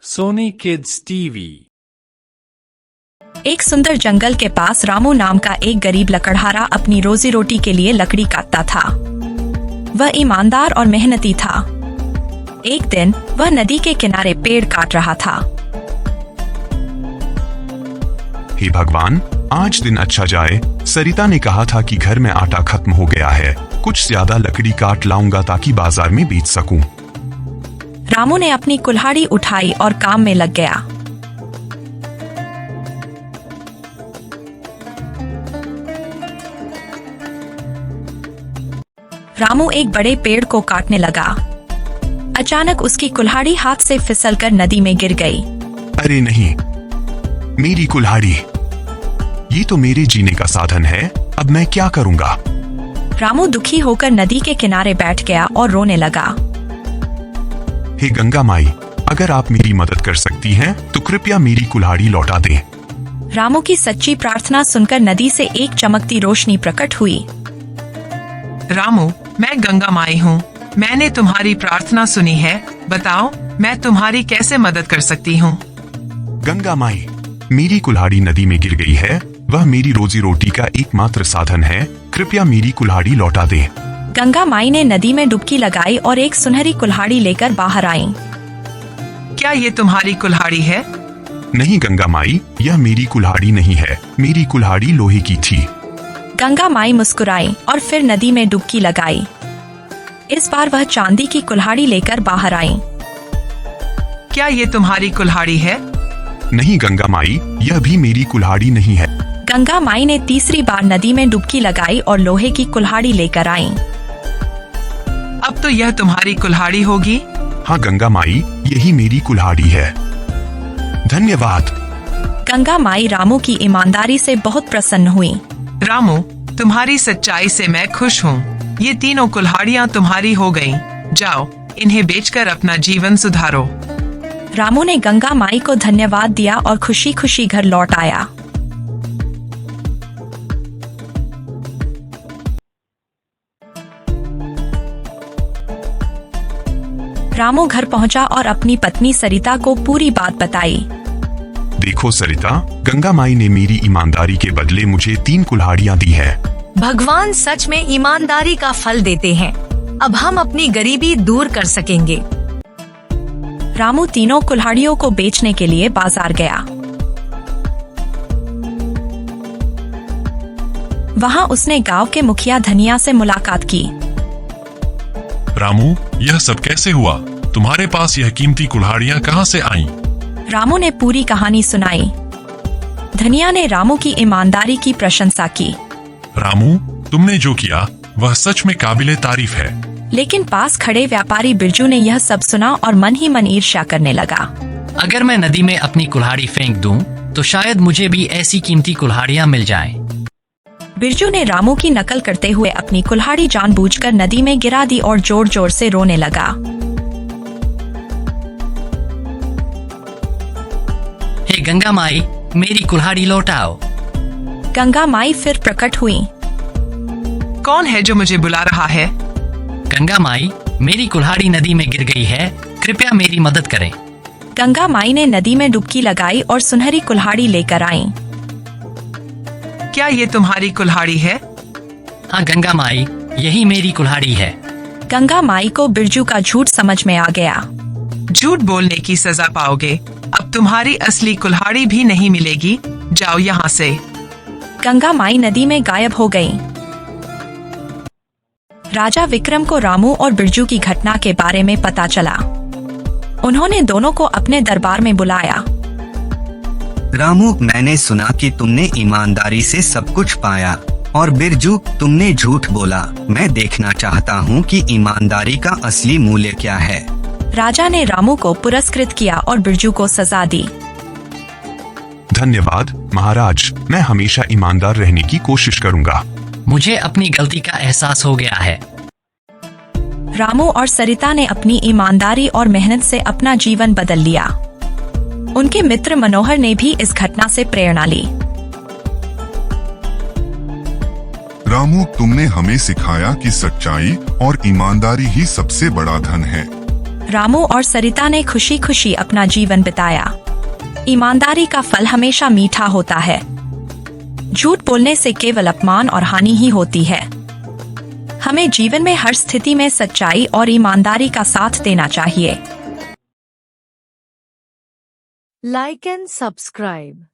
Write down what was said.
Soni kids TV. एक सुंदर जंगल के पास रामू नाम का एक गरीब लकड़हारा अपनी रोजी रोटी के लिए लकड़ी काटता था। वह ईमानदार और मेहनती था। एक दिन वह नदी के किनारे पेड़ काट रहा था। हे भगवान, आज दिन अच्छा जाए। सरिता ने कहा था कि घर में आटा खत्म हो गया है। कुछ ज्यादा लकड़ी काट लाऊंगा ताकि बाजार में बेच सकूं। रामू ने अपनी कुल्हाड़ी उठाई और काम में लग गया। रामू एक बड़े पेड़ को काटने लगा। अचानक उसकी कुल्हाड़ी हाथ से फिसलकर नदी में गिर गई। अरे नहीं, मेरी कुल्हाड़ी! ये तो मेरे जीने का साधन है। अब मैं क्या करूंगा? रामू दुखी होकर नदी के किनारे बैठ गया और रोने लगा। हे गंगा माई, अगर आप मेरी मदद कर सकती हैं, तो कृपया मेरी कुल्हाड़ी लौटा दें। रामू की सच्ची प्रार्थना सुनकर नदी से एक चमकती रोशनी प्रकट हुई। रामू, मैं गंगा माई हूँ। मैंने तुम्हारी प्रार्थना सुनी है। बताओ, मैं तुम्हारी कैसे मदद कर सकती हूँ? गंगा माई, मेरी कुल्हाड़ी नदी में गिर गई है। वह मेरी रोजी रोटी का एकमात्र साधन है। कृपया मेरी कुल्हाड़ी लौटा दें। गंगा माई ने नदी में डुबकी लगाई और एक सुनहरी कुल्हाड़ी लेकर बाहर आई। क्या ये तुम्हारी कुल्हाड़ी है? नहीं गंगा माई, यह मेरी कुल्हाड़ी नहीं है। मेरी कुल्हाड़ी लोहे की थी। गंगा माई मुस्कुराई और फिर नदी में डुबकी लगाई। इस बार वह चांदी की कुल्हाड़ी लेकर बाहर आई। क्या ये तुम्हारी कुल्हाड़ी है? नहीं गंगा माई, यह भी मेरी कुल्हाड़ी नहीं है। गंगा माई ने तीसरी बार नदी में डुबकी लगाई और लोहे की कुल्हाड़ी लेकर आई। अब तो यह तुम्हारी कुल्हाड़ी होगी। हाँ गंगा माई, यही मेरी कुल्हाड़ी है। धन्यवाद। गंगा माई रामू की ईमानदारी से बहुत प्रसन्न हुई। रामू, तुम्हारी सच्चाई से मैं खुश हूँ। ये तीनों कुल्हाड़ियाँ तुम्हारी हो गईं। जाओ, इन्हें बेचकर अपना जीवन सुधारो। रामू ने गंगा माई को धन्यवाद दिया और खुशी खुशी घर लौट आया। रामू घर पहुंचा और अपनी पत्नी सरिता को पूरी बात बताई। देखो सरिता, गंगा माई ने मेरी ईमानदारी के बदले मुझे 3 कुल्हाड़ियाँ दी है। भगवान सच में ईमानदारी का फल देते हैं। अब हम अपनी गरीबी दूर कर सकेंगे। रामू तीनों कुल्हाड़ियों को बेचने के लिए बाजार गया। वहां उसने गांव के मुखिया धनिया से मुलाकात की। रामू, यह सब कैसे हुआ? तुम्हारे पास यह कीमती कुल्हाड़ियाँ कहाँ से आईं? रामू ने पूरी कहानी सुनाई। धनिया ने रामू की ईमानदारी की प्रशंसा की। रामू, तुमने जो किया वह सच में काबिले तारीफ है। लेकिन पास खड़े व्यापारी बिरजू ने यह सब सुना और मन ही मन ईर्ष्या करने लगा। अगर मैं नदी में अपनी कुल्हाड़ी फेंक दूं, तो शायद मुझे भी ऐसी कीमती कुल्हाड़ियाँ मिल जाएं। बिरजू ने रामू की नकल करते हुए अपनी कुल्हाड़ी जानबूझकर नदी में गिरा दी और जोर जोर से रोने लगा। हे गंगा माई, मेरी कुल्हाड़ी लौटाओ। गंगा माई फिर प्रकट हुई। कौन है जो मुझे बुला रहा है? गंगा माई, मेरी कुल्हाड़ी नदी में गिर गई है। कृपया मेरी मदद करें। गंगा माई ने नदी में डुबकी लगाई और सुनहरी कुल्हाड़ी लेकर आई। क्या ये तुम्हारी कुल्हाड़ी है? हाँ गंगा माई, यही मेरी कुल्हाड़ी है। गंगा माई को बिरजू का झूठ समझ में आ गया। झूठ बोलने की सजा पाओगे। अब तुम्हारी असली कुल्हाड़ी भी नहीं मिलेगी। जाओ यहाँ से। गंगा माई नदी में गायब हो गई। राजा विक्रम को रामू और बिरजू की घटना के बारे में पता चला। उन्होंने दोनों को अपने दरबार में बुलाया। रामू, मैंने सुना कि तुमने ईमानदारी से सब कुछ पाया, और बिरजू, तुमने झूठ बोला। मैं देखना चाहता हूँ कि ईमानदारी का असली मूल्य क्या है। राजा ने रामू को पुरस्कृत किया और बिरजू को सजा दी। धन्यवाद महाराज, मैं हमेशा ईमानदार रहने की कोशिश करूंगा। मुझे अपनी गलती का एहसास हो गया है। रामू और सरिता ने अपनी ईमानदारी और मेहनत से अपना जीवन बदल लिया। उनके मित्र मनोहर ने भी इस घटना से प्रेरणा ली। रामू, तुमने हमें सिखाया कि सच्चाई और ईमानदारी ही सबसे बड़ा धन है। रामू और सरिता ने खुशी खुशी अपना जीवन बिताया। ईमानदारी का फल हमेशा मीठा होता है। झूठ बोलने से केवल अपमान और हानि ही होती है। हमें जीवन में हर स्थिति में सच्चाई और ईमानदारी का साथ देना चाहिए। Like and subscribe.